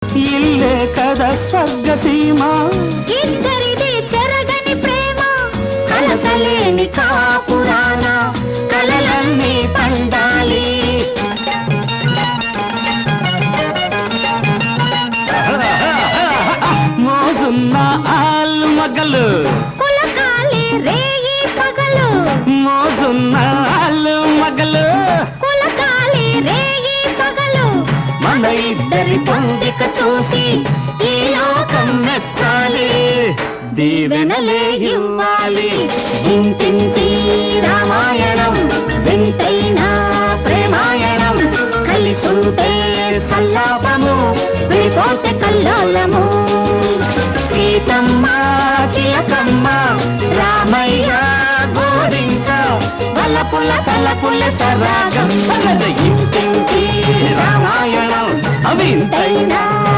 ఇల్లే కదా స్వర్గసీమ, ఇద్దరిది చెరగని ప్రేమ, కలకలేని కాపురాన కలలన్నీ పండాలి. మోజున్న ఆలు మగలు కులకాలి రేయి పగలు, మోజున్న ఆలు మగలు కులకాలి రేయి పగలు, మన ఇద్దరి పొందిక చూసి ఈ లోకం మెచ్చాలి, దీవెనలే ఇవ్వాలి. ఇంటింటి రామాయణం వింతైన ప్రేమాయణం, కలిసుంటే సల్లాపము విడిపోతే కల్లోలము. సీతమ్మ చిలకమ్మ రామయ్య గోరింక వలపుల తలపుల సరాగం, ఇంటింటి రామాయణం అవింతైనా